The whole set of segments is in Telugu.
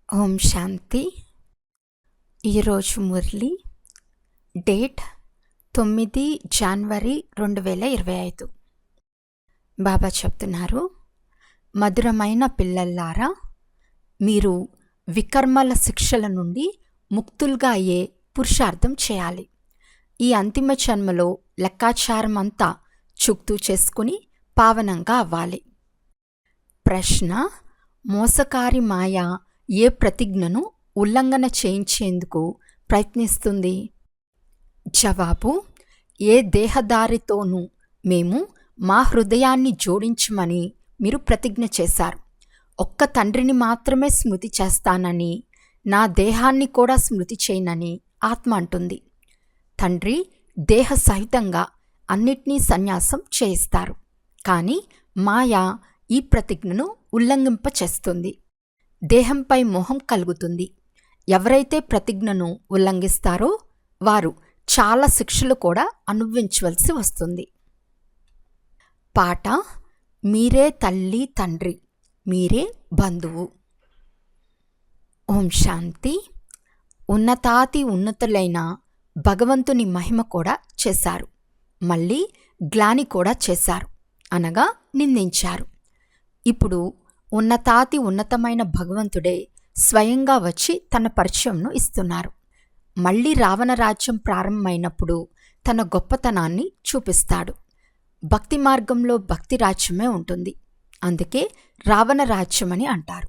ఓం శాంతి. ఈరోజు మురళి డేట్ 9 జనవరి 2025. బాబా చెప్తున్నారు, మధురమైన పిల్లల్లారా, మీరు వికర్మల శిక్షల నుండి ముక్తులుగా అయ్యే పురుషార్థం చేయాలి. ఈ అంతిమ జన్మలో లెక్కాచారం అంతా చుక్తూ చేసుకుని పావనంగా అవ్వాలి. ప్రశ్న: మోసకారి మాయ ఏ ప్రతిజ్ఞను ఉల్లంఘన చేయించేందుకు ప్రయత్నిస్తుంది? జవాబు: ఏ దేహదారితోనూ మేము మా హృదయాన్ని జోడించమని మీరు ప్రతిజ్ఞ చేశారు. ఒక్క తండ్రిని మాత్రమే స్మృతి చేస్తానని, నా దేహాన్ని కూడా స్మృతి చేయనని ఆత్మ అంటుంది. తండ్రి దేహ సహితంగా అన్నిటినీ సన్యాసం చేయిస్తారు, కానీ మాయ ఈ ప్రతిజ్ఞను ఉల్లంఘింపచేస్తుంది. దేహంపై మోహం కలుగుతుంది. ఎవరైతే ప్రతిజ్ఞను ఉల్లంఘిస్తారో వారు చాలా శిక్షలు కూడా అనుభవించవలసి వస్తుంది. పాట: మీరే తల్లి తండ్రి, మీరే బంధువు. ఓం శాంతి. ఉన్నతాతి ఉన్నతులైన భగవంతుని మహిమ కూడా చేశారు, మళ్ళీ గ్లాని కూడా చేశారు, అనగా నిందించారు. ఇప్పుడు ఉన్నతాతి ఉన్నతమైన భగవంతుడే స్వయంగా వచ్చి తన పరిచయంను ఇస్తున్నారు. మళ్ళీ రావణ రాజ్యం ప్రారంభమైనప్పుడు తన గొప్పతనాన్ని చూపిస్తాడు. భక్తి మార్గంలో భక్తి రాజ్యమే ఉంటుంది, అందుకే రావణ రాజ్యం అని అంటారు.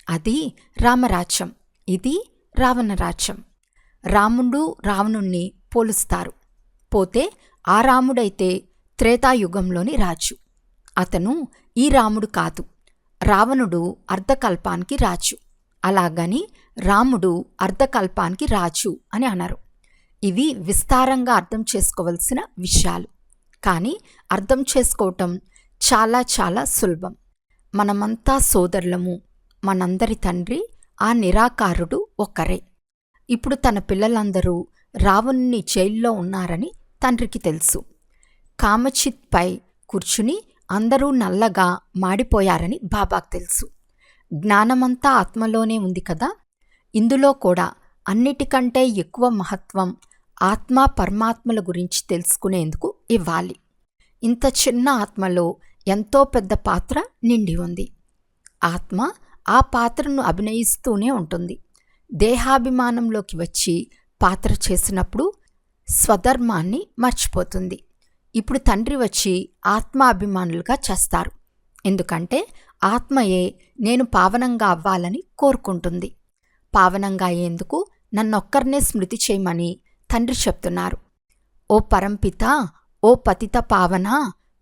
అది రామరాజ్యం, ఇది రావణ రాజ్యం. రాముడు రావణుణ్ణి పోలుస్తారు. పోతే ఆ రాముడైతే త్రేతాయుగంలోని రాజు. అతను ఈ రాముడు కాదు. రావణుడు అర్ధకల్పానికి రాజు, అలాగని రాముడు అర్ధకల్పానికి రాజు అని అనరు. ఇవి విస్తారంగా అర్థం చేసుకోవలసిన విషయాలు, కానీ అర్థం చేసుకోవటం చాలా చాలా సులభం. మనమంతా సోదరులము. మనందరి తండ్రి ఆ నిరాకారుడు ఒక్కరే. ఇప్పుడు తన పిల్లలందరూ రావణుని జైల్లో ఉన్నారని తండ్రికి తెలుసు. కామచిత్పై కూర్చుని అందరూ నల్లగా మాడిపోయారని బాబాకు తెలుసు. జ్ఞానమంతా ఆత్మలోనే ఉంది కదా. ఇందులో కూడా అన్నిటికంటే ఎక్కువ మహత్వం ఆత్మ పరమాత్మల గురించి తెలుసుకునేందుకు ఇవ్వాలి. ఇంత చిన్న ఆత్మలో ఎంతో పెద్ద పాత్ర నిండి ఉంది. ఆత్మ ఆ పాత్రను అభినయిస్తూనే ఉంటుంది. దేహాభిమానంలోకి వచ్చి పాత్ర చేసినప్పుడు స్వధర్మాన్ని మర్చిపోతుంది. ఇప్పుడు తండ్రి వచ్చి ఆత్మాభిమానులుగా చేస్తారు, ఎందుకంటే ఆత్మయే నేను పావనంగా అవ్వాలని కోరుకుంటుంది. పావనంగా అయ్యేందుకు నన్నొక్కరినే స్మృతి చేయమని తండ్రి చెప్తున్నారు. ఓ పరంపిత, ఓ పతిత పావన,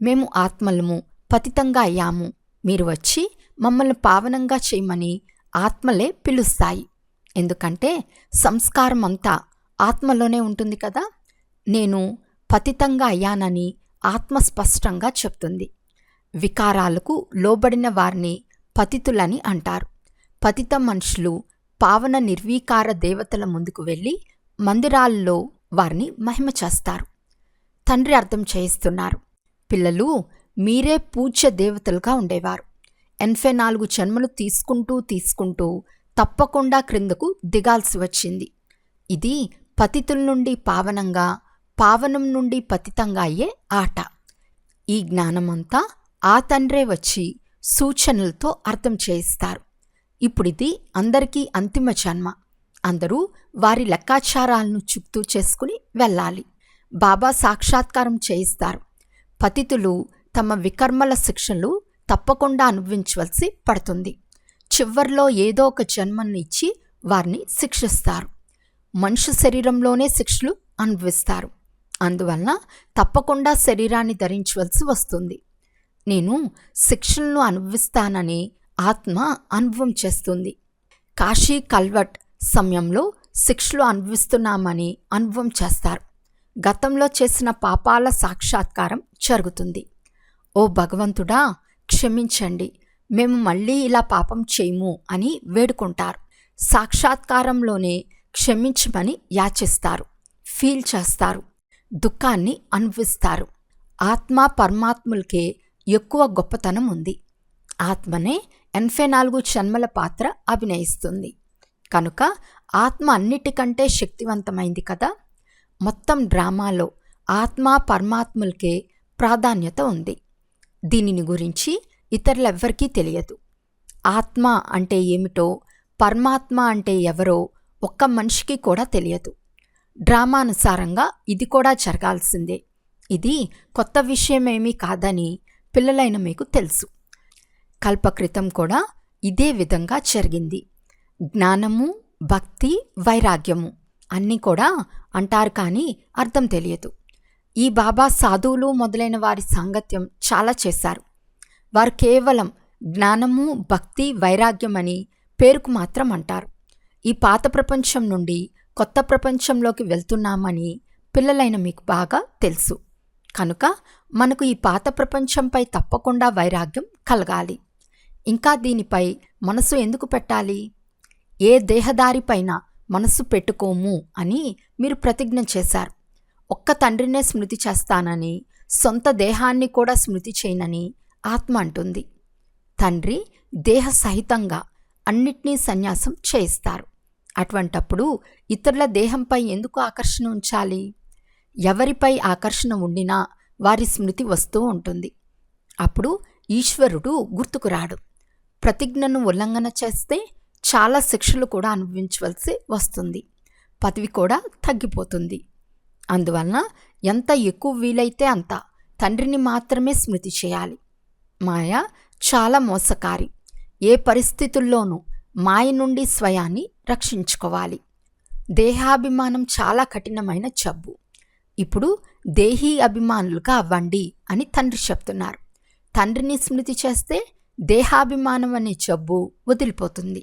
మేము ఆత్మలము పతితంగా అయ్యాము. మీరు వచ్చి మమ్మల్ని పావనంగా చేయమని ఆత్మలే పిలుస్తాయి, ఎందుకంటే సంస్కారం అంతా ఆత్మలోనే ఉంటుంది కదా. నేను పతితంగా అయ్యానని ఆత్మ స్పష్టంగా చెప్తుంది. వికారాలకు లోబడిన వారిని పతితులని అంటారు. పతిత మనుషులు పావన నిర్వీకార దేవతల ముందుకు వెళ్ళి మందిరాల్లో వారిని మహిమ చేస్తారు. తండ్రి అర్థం చేయిస్తున్నారు, పిల్లలు మీరే పూజ్య దేవతలుగా ఉండేవారు. 84 జన్మలు తీసుకుంటూ తప్పకుండా క్రిందకు దిగాల్సి వచ్చింది. ఇది పతితుల నుండి పావనంగా, పావనం నుండి పతితంగా అయ్యే ఆట. ఈ జ్ఞానమంతా ఆ తండ్రే వచ్చి సూచనలతో అర్థం చేయిస్తారు. ఇప్పుడిది అందరికీ అంతిమ జన్మ. అందరూ వారి లెక్కాచారాలను చుక్తూ చేసుకుని వెళ్ళాలి. బాబా సాక్షాత్కారం చేయిస్తారు. పతితులు తమ వికర్మల శిక్షలు తప్పకుండా అనుభవించవలసి పడుతుంది. చివర్లో ఏదో ఒక జన్మను ఇచ్చి వారిని శిక్షిస్తారు. మనుష్య శరీరంలోనే శిక్షలు అనుభవిస్తారు. అందువలన తప్పకుండా శరీరాన్ని ధరించవలసి వస్తుంది. నేను శిక్షలను అనుభవిస్తానని ఆత్మ అనుభవం చేస్తుంది. కాశీ కల్వట్ సమయంలో శిక్షలు అనుభవిస్తున్నామని అనుభవం చేస్తారు. గతంలో చేసిన పాపాల సాక్షాత్కారం జరుగుతుంది. ఓ భగవంతుడా, క్షమించండి, మేము మళ్ళీ ఇలా పాపం చేయము అని వేడుకుంటారు. సాక్షాత్కారంలోనే క్షమించమని యాచిస్తారు, ఫీల్ చేస్తారు, దుఃఖాన్ని అనుభవిస్తారు. ఆత్మ పరమాత్ములకే ఎక్కువ గొప్పతనం ఉంది. ఆత్మనే 84 జన్మల పాత్ర అభినయిస్తుంది. కనుక ఆత్మ అన్నిటికంటే శక్తివంతమైంది కదా. మొత్తం డ్రామాలో ఆత్మ పరమాత్మలకే ప్రాధాన్యత ఉంది. దీనిని గురించి ఇతరులెవ్వరికీ తెలియదు. ఆత్మ అంటే ఏమిటో, పరమాత్మ అంటే ఎవరో ఒక్క మనిషికి కూడా తెలియదు. డ్రామానుసారంగా ఇది కూడా జరగాల్సిందే. ఇది కొత్త విషయమేమీ కాదని పిల్లలైన మీకు తెలుసు. కల్పక్రితం కూడా ఇదే విధంగా జరిగింది. జ్ఞానము, భక్తి, వైరాగ్యము అన్నీ కూడా అంటారు, కానీ అర్థం తెలియదు. ఈ బాబా సాధువులు మొదలైన వారి సాంగత్యం చాలా చేశారు. వారు కేవలం జ్ఞానము, భక్తి, వైరాగ్యం అని పేరుకు మాత్రం అంటారు. ఈ పాత ప్రపంచం నుండి కొత్త ప్రపంచంలోకి వెళ్తున్నామని పిల్లలైన మీకు బాగా తెలుసు. కనుక మనకు ఈ పాత ప్రపంచంపై తప్పకుండా వైరాగ్యం కలగాలి. ఇంకా దీనిపై మనసు ఎందుకు పెట్టాలి? ఏ దేహదారిపైన మనసు పెట్టుకోము అని మీరు ప్రతిజ్ఞ చేశారు. ఒక్క తండ్రినే స్మృతి చేస్తానని, సొంత దేహాన్ని కూడా స్మృతి చేయనని ఆత్మ అంటుంది. తండ్రి దేహ సహితంగా అన్నిటినీ సన్యాసం చేయిస్తారు. అటువంటప్పుడు ఇతరుల దేహంపై ఎందుకు ఆకర్షణ ఉంచాలి? ఎవరిపై ఆకర్షణ ఉండినా వారి స్మృతి వస్తూ ఉంటుంది. అప్పుడు ఈశ్వరుడు గుర్తుకు రాడు. ప్రతిజ్ఞను ఉల్లంఘన చేస్తే చాలా శిక్షలు కూడా అనుభవించవలసి వస్తుంది. పదవి కూడా తగ్గిపోతుంది. అందువలన ఎంత ఎక్కువ వీలైతే అంత తండ్రిని మాత్రమే స్మృతి చేయాలి. మాయ చాలా మోసకారి. ఏ పరిస్థితుల్లోనూ మాయ నుండి స్వయాన్ని రక్షించుకోవాలి. దేహాభిమానం చాలా కఠినమైన జబ్బు. ఇప్పుడు దేహీ అభిమానులుగా అవ్వండి అని తండ్రి చెప్తున్నారు. తండ్రిని స్మృతి చేస్తే దేహాభిమానం అనే జబ్బు వదిలిపోతుంది.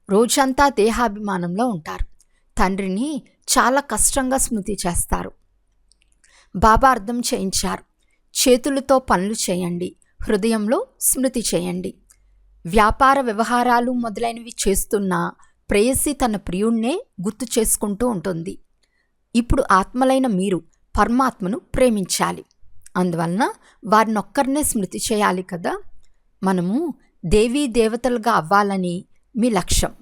రోజంతా దేహాభిమానంలో ఉంటారు. తండ్రిని చాలా కష్టంగా స్మృతి చేస్తారు. బాబా అర్థం చేయించారు. చేతులతో పనులు చేయండి, హృదయంలో స్మృతి చేయండి. వ్యాపార వ్యవహారాలు మొదలైనవి చేస్తున్న ప్రేయసి తన ప్రియుణ్ణే గుర్తు చేసుకుంటూ ఉంటుంది. ఇప్పుడు ఆత్మలైన మీరు పరమాత్మను ప్రేమించాలి. అందువలన వారినొక్కరినే స్మృతి చేయాలి కదా. మనము దేవీ దేవతలుగా అవ్వాలని మీ లక్ష్యం.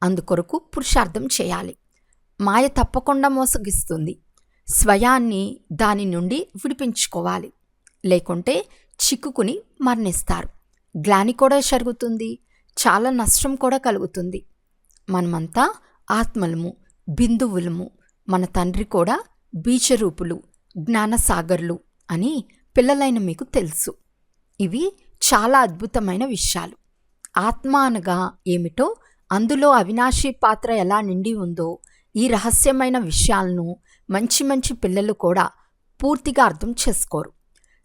అందుకొరకు పురుషార్థం చేయాలి. మాయ తప్పకుండా మోసగిస్తుంది. స్వయాన్ని దాని నుండి విడిపించుకోవాలి. లేకుంటే చిక్కుకుని మరణిస్తారు. గ్లాని కూడా జరుగుతుంది. చాలా నష్టం కూడా కలుగుతుంది. మనమంతా ఆత్మలము, బిందువులము. మన తండ్రి కూడా బీజరూపులు, జ్ఞానసాగర్లు అని పిల్లలైన మీకు తెలుసు. ఇవి చాలా అద్భుతమైన విషయాలు. ఆత్మ అనగా ఏమిటో, అందులో అవినాశీ పాత్ర ఎలా నిండి ఉందో ఈ రహస్యమైన విషయాలను మంచి మంచి పిల్లలు కూడా పూర్తిగా అర్థం చేసుకోరు.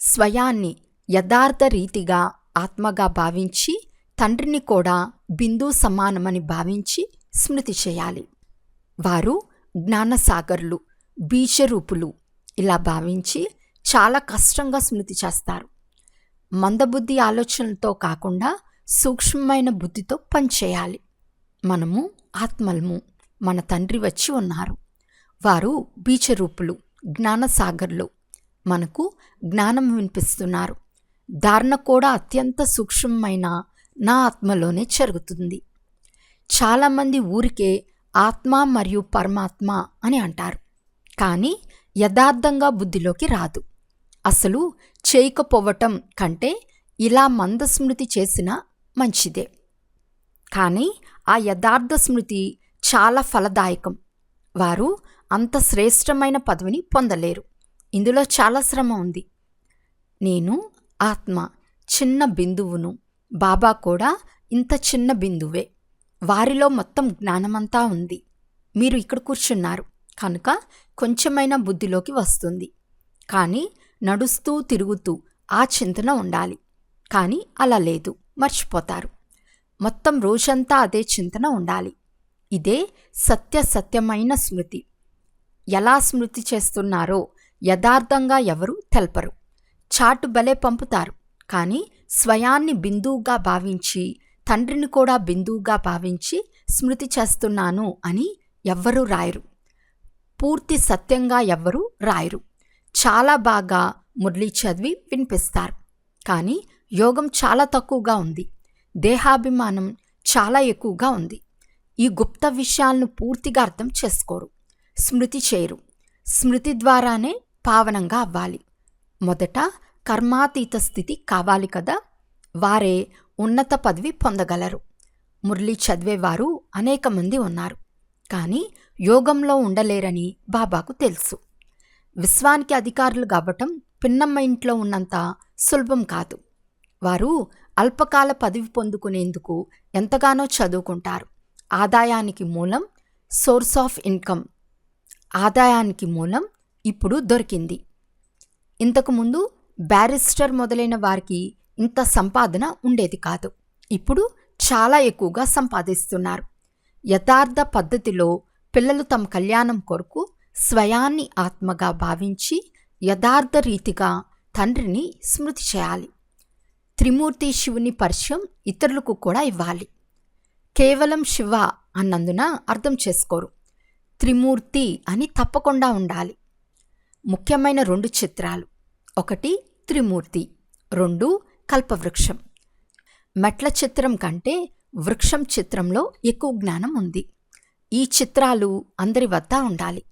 స్వయాన్ని యథార్థ రీతిగా ఆత్మగా భావించి తండ్రిని కూడా బిందు సమానమని భావించి స్మృతి చేయాలి. వారు జ్ఞానసాగర్లు, బీజరూపులు ఇలా భావించి చాలా కష్టంగా స్మృతి చేస్తారు. మందబుద్ధి ఆలోచనలతో కాకుండా సూక్ష్మమైన బుద్ధితో పనిచేయాలి. మనము ఆత్మలము. మన తండ్రి వచ్చి ఉన్నారు. వారు బీజరూపులు, జ్ఞానసాగర్లు. మనకు జ్ఞానం వినిపిస్తున్నారు. ధారణ కూడా అత్యంత సూక్ష్మమైన నా ఆత్మలోనే జరుగుతుంది. చాలామంది ఊరికే ఆత్మ మరియు పరమాత్మ అని అంటారు, కానీ యథార్థంగా బుద్ధిలోకి రాదు. అసలు చేయకపోవటం కంటే ఇలా మందస్మృతి చేసినా మంచిదే. కానీ ఆ యథార్థ స్మృతి చాలా ఫలదాయకం. వారు అంత శ్రేష్టమైన పదవిని పొందలేరు. ఇందులో చాలా శ్రమ ఉంది. నేను ఆత్మ, చిన్న బిందువును. బాబా కూడా ఇంత చిన్న బిందువే. వారిలో మొత్తం జ్ఞానమంతా ఉంది. మీరు ఇక్కడ కూర్చున్నారు కనుక కొంచెమైనా బుద్ధిలోకి వస్తుంది. కానీ నడుస్తూ తిరుగుతూ ఆ చింతన ఉండాలి. కానీ అలా లేదు, మర్చిపోతారు. మొత్తం రోజంతా అదే చింతన ఉండాలి. ఇదే సత్యమైన స్మృతి. ఎలా స్మృతి చేస్తున్నారో యథార్థంగా ఎవరు తెల్పరు. చాటు భలే పంపుతారు, కానీ స్వయాన్ని బిందువుగా భావించి తండ్రిని కూడా బిందువుగా భావించి స్మృతి చేస్తున్నాను అని ఎవ్వరూ రాయరు. పూర్తి సత్యంగా ఎవ్వరూ రాయరు. చాలా బాగా మురళి చదివి వినిపిస్తారు, కానీ యోగం చాలా తక్కువగా ఉంది. దేహాభిమానం చాలా ఎక్కువగా ఉంది. ఈ గుప్త విషయాలను పూర్తిగా అర్థం చేసుకోరు, స్మృతి చేయరు. స్మృతి ద్వారానే పావనంగా అవ్వాలి. మొదట కర్మాతీత స్థితి కావాలి కదా, వారే ఉన్నత పదవి పొందగలరు. మురళి చదివేవారు అనేక మంది ఉన్నారు, కానీ యోగంలో ఉండలేరని బాబాకు తెలుసు. విశ్వానికి అధికారులు కావటం పిన్నమ్మ ఇంట్లో ఉన్నంత సులభం కాదు. వారు అల్పకాల పదవి పొందుకునేందుకు ఎంతగానో చదువుకుంటారు. ఆదాయానికి మూలం, సోర్స్ ఆఫ్ ఇన్కమ్, ఆదాయానికి మూలం ఇప్పుడు దొరికింది. ఇంతకుముందు బ్యారిస్టర్ మొదలైన వారికి ఇంత సంపాదన ఉండేది కాదు. ఇప్పుడు చాలా ఎక్కువగా సంపాదిస్తున్నారు. యథార్థ పద్ధతిలో పిల్లలు తమ కళ్యాణం కొరకు స్వయాన్ని ఆత్మగా భావించి యథార్థ రీతిగా తండ్రిని స్మృతి చేయాలి. త్రిమూర్తి శివుని పరిచయం ఇతరులకు కూడా ఇవ్వాలి. కేవలం శివ అన్నందున అర్థం చేసుకోరు, త్రిమూర్తి అని తప్పకుండా ఉండాలి. ముఖ్యమైన 2 చిత్రాలు, 1 త్రిమూర్తి, 2 కల్పవృక్షం. మెట్ల చిత్రం కంటే వృక్షం చిత్రంలో ఎక్కువ జ్ఞానం ఉంది. ఈ చిత్రాలు అందరి వద్ద ఉండాలి.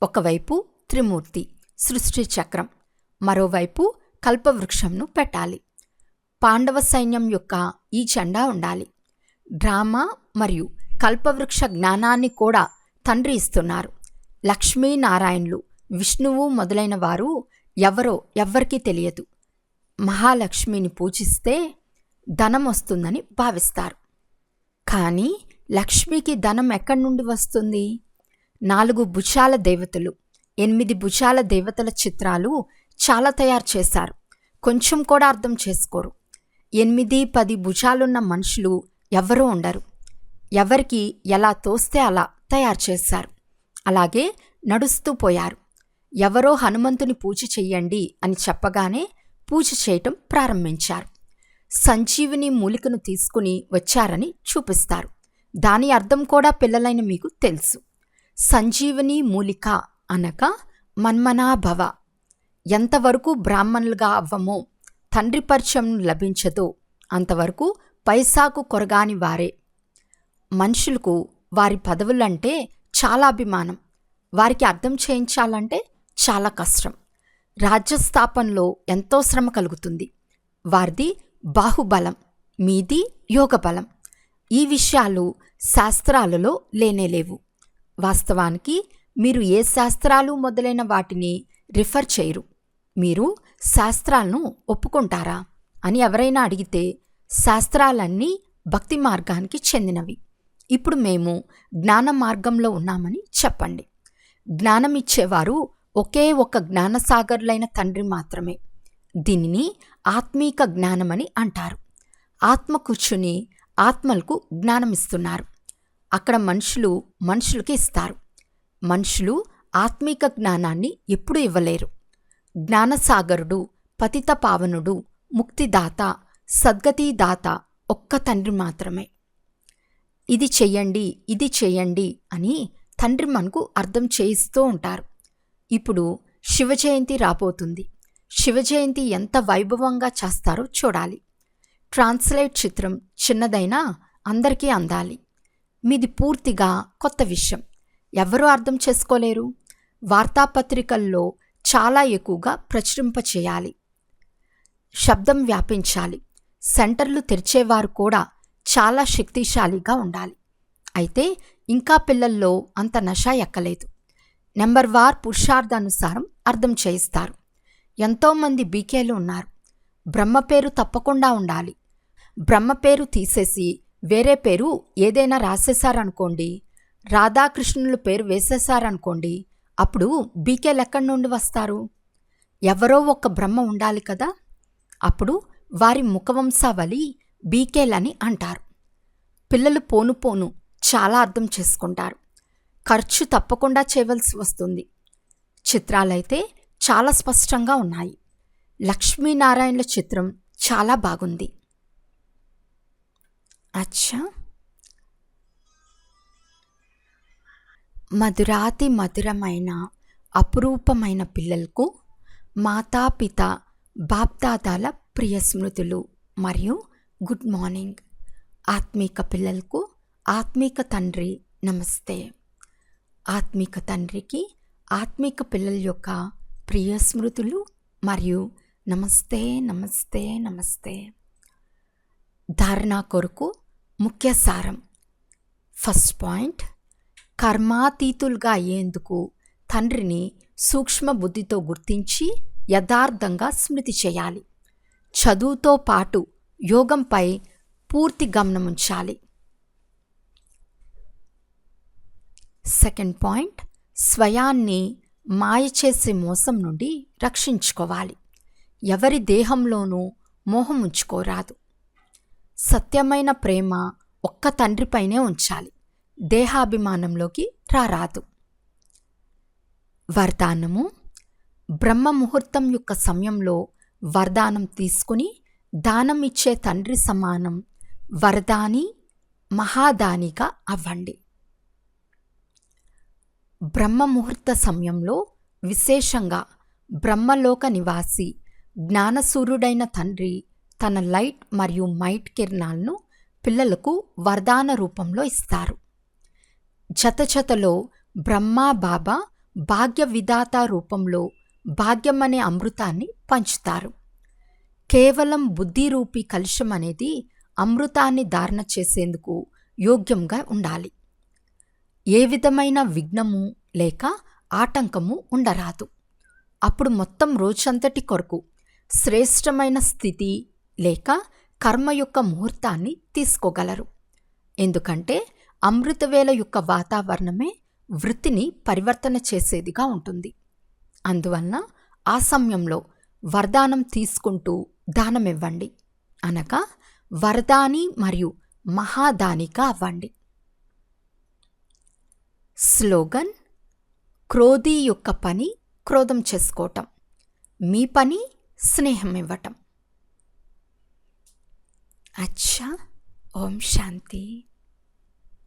ఒకవైపు త్రిమూర్తి సృష్టి చక్రం, మరోవైపు కల్పవృక్షంను పెట్టాలి. పాండవ సైన్యం యొక్క ఈ జెండా ఉండాలి. డ్రామా మరియు కల్పవృక్ష జ్ఞానాన్ని కూడా తండ్రి ఇస్తున్నారు. లక్ష్మీనారాయణులు, విష్ణువు మొదలైన వారు ఎవరో ఎవ్వరికీ తెలియదు. మహాలక్ష్మిని పూజిస్తే ధనం వస్తుందని భావిస్తారు. కానీ లక్ష్మికి ధనం ఎక్కడి నుండి వస్తుంది? 4 భుజాల దేవతలు, 8 భుజాల దేవతల చిత్రాలు చాలా తయారు చేశారు. కొంచెం కూడా అర్థం చేసుకోరు. 8-10 భుజాలున్న మనుషులు ఎవరూ ఉండరు. ఎవరికి ఎలా తోస్తే అలా తయారు చేశారు. అలాగే నడుస్తూ పోయారు. ఎవరో హనుమంతుని పూజ చెయ్యండి అని చెప్పగానే పూజ చేయటం ప్రారంభించారు. సంజీవిని మూలికను తీసుకుని వచ్చారని చూపిస్తారు. దాని అర్థం కూడా పిల్లలైన మీకు తెలుసు. సంజీవని మూలిక అనగా మన్మనాభవ. ఎంతవరకు బ్రాహ్మణులుగా అవ్వమో, తండ్రి పరిచయం లభించదో అంతవరకు పైసాకు కొరగాని వారే. మనుషులకు వారి పదవులంటే చాలా అభిమానం. వారికి అర్థం చేయించాలంటే చాలా కష్టం. రాజ్యస్థాపనలో ఎంతో శ్రమ కలుగుతుంది. వారిది బాహుబలం, మీది యోగబలం. ఈ విషయాలు శాస్త్రాలలో లేనేలేవు. వాస్తవానికి మీరు ఏ శాస్త్రాలు మొదలైన వాటిని రిఫర్ చేయరు. మీరు శాస్త్రాలను ఒప్పుకుంటారా అని ఎవరైనా అడిగితే శాస్త్రాలన్నీ భక్తి మార్గానికి చెందినవి. ఇప్పుడు మేము జ్ఞాన మార్గంలో ఉన్నామని చెప్పండి. జ్ఞానం ఇచ్చేవారు ఒకే ఒక్క జ్ఞానసాగరులైన తండ్రి మాత్రమే. దీనిని ఆత్మీక జ్ఞానమని అంటారు. ఆత్మ కూర్చుని ఆత్మలకు జ్ఞానమిస్తున్నారు. అక్కడ మనుషులకి ఇస్తారు. మనుషులు ఆత్మీక జ్ఞానాన్ని ఎప్పుడూ ఇవ్వలేరు. జ్ఞానసాగరుడు, పతిత పావనుడు, ముక్తిదాత, సద్గతిదాత ఒక్క తండ్రి మాత్రమే. ఇది చెయ్యండి, ఇది చెయ్యండి అని తండ్రి మనకు అర్థం చేయిస్తూ ఉంటారు. ఇప్పుడు శివజయంతి రాబోతుంది. శివజయంతి ఎంత వైభవంగా చేస్తారో చూడాలి. ట్రాన్స్లేట్ చిత్రం చిన్నదైనా అందరికీ అందాలి. మీది పూర్తిగా కొత్త విషయం, ఎవరూ అర్థం చేసుకోలేరు. వార్తాపత్రికల్లో చాలా ఎక్కువగా ప్రచురింపచేయాలి. శబ్దం వ్యాపించాలి. సెంటర్లు తెరిచేవారు కూడా చాలా శక్తిశాలిగా ఉండాలి. అయితే ఇంకా పిల్లల్లో అంత నష ఎక్కలేదు. నెంబర్ వార్ పురుషార్థానుసారం అర్థం చేయిస్తారు. ఎంతోమంది బీకేలు ఉన్నారు. బ్రహ్మ పేరు తప్పకుండా ఉండాలి. బ్రహ్మ పేరు తీసేసి వేరే పేరు ఏదైనా రాసేశారనుకోండి, రాధాకృష్ణుల పేరు వేసేశారనుకోండి, అప్పుడు బీకేలు ఎక్కడి నుండి వస్తారు? ఎవరో ఒక బ్రహ్మ ఉండాలి కదా. అప్పుడు వారి ముఖవంశావళి బీకేలని అంటారు. పిల్లలు పోను పోను చాలా అర్థం చేసుకుంటారు. ఖర్చు తప్పకుండా చేయవలసి వస్తుంది. చిత్రాలైతే చాలా స్పష్టంగా ఉన్నాయి. లక్ష్మీనారాయణుల చిత్రం చాలా బాగుంది. అచ్చా, మధురాతి మధురమైన అపురూపమైన పిల్లలకు మాతాపిత బాప్దాదాల ప్రియ స్మృతులు మరియు గుడ్ మార్నింగ్. ఆత్మీక పిల్లలకు ఆత్మిక తండ్రి నమస్తే. ఆత్మిక తండ్రికి ఆత్మిక పిల్లల యొక్క ప్రియ స్మృతులు మరియు నమస్తే నమస్తే నమస్తే. ధారణ కొరకు ముఖ్య సారం. ఫస్ట్ పాయింట్, కర్మాతీతులుగా అయ్యేందుకు తండ్రిని సూక్ష్మ బుద్ధితో గుర్తించి యథార్థంగా స్మృతి చేయాలి. చదువుతో పాటు యోగంపై పూర్తి గమనం ఉంచాలి. సెకండ్ పాయింట్, స్వయాన్ని మాయ చేసే మోసం నుండి రక్షించుకోవాలి. ఎవరి దేహంలోనూ మోహం ఉంచుకోరాదు. సత్యమైన ప్రేమ ఒక్క తండ్రిపైనే ఉంచాలి. దేహాభిమానంలోకి రారాదు. వరదానము. బ్రహ్మ ముహూర్తం యొక్క సమయంలో వరదానం తీసుకుని దానం ఇచ్చే తండ్రి సమానం వరదాని మహాదానిగా అవ్వండి. బ్రహ్మ ముహూర్త సమయంలో విశేషంగా బ్రహ్మలోక నివాసి జ్ఞానసూర్యుడైన తండ్రి తన లైట్ మరియు మైట్ కిరణాలను పిల్లలకు వరదాన రూపంలో ఇస్తారు. జతలో బ్రహ్మ బాబా భాగ్య విధాత రూపంలో భాగ్యమనే అమృతాన్ని పంచుతారు. కేవలం బుద్ధిరూపి కలుషం అనేది అమృతాన్ని ధారణ చేసేందుకు యోగ్యంగా ఉండాలి. ఏ విధమైన విఘ్నము లేక ఆటంకము ఉండరాదు. అప్పుడు మొత్తం రోజంతటి కొరకు శ్రేష్టమైన స్థితి లేక కర్మ యొక్క ముహూర్తాన్ని తీసుకోగలరు. ఎందుకంటే అమృతవేళ యొక్క వాతావరణమే వృత్తిని పరివర్తన చేసేదిగా ఉంటుంది. అందువలన ఆ సమయంలో వరదానం తీసుకుంటూ దానమివ్వండి, అనగా వరదాని మరియు మహాదానిగా అవ్వండి. స్లోగన్. క్రోధి యొక్క పని క్రోధం చేసుకోవటం, మీ పని స్నేహం ఇవ్వటం. అచ్చా. ఓం శాంతి.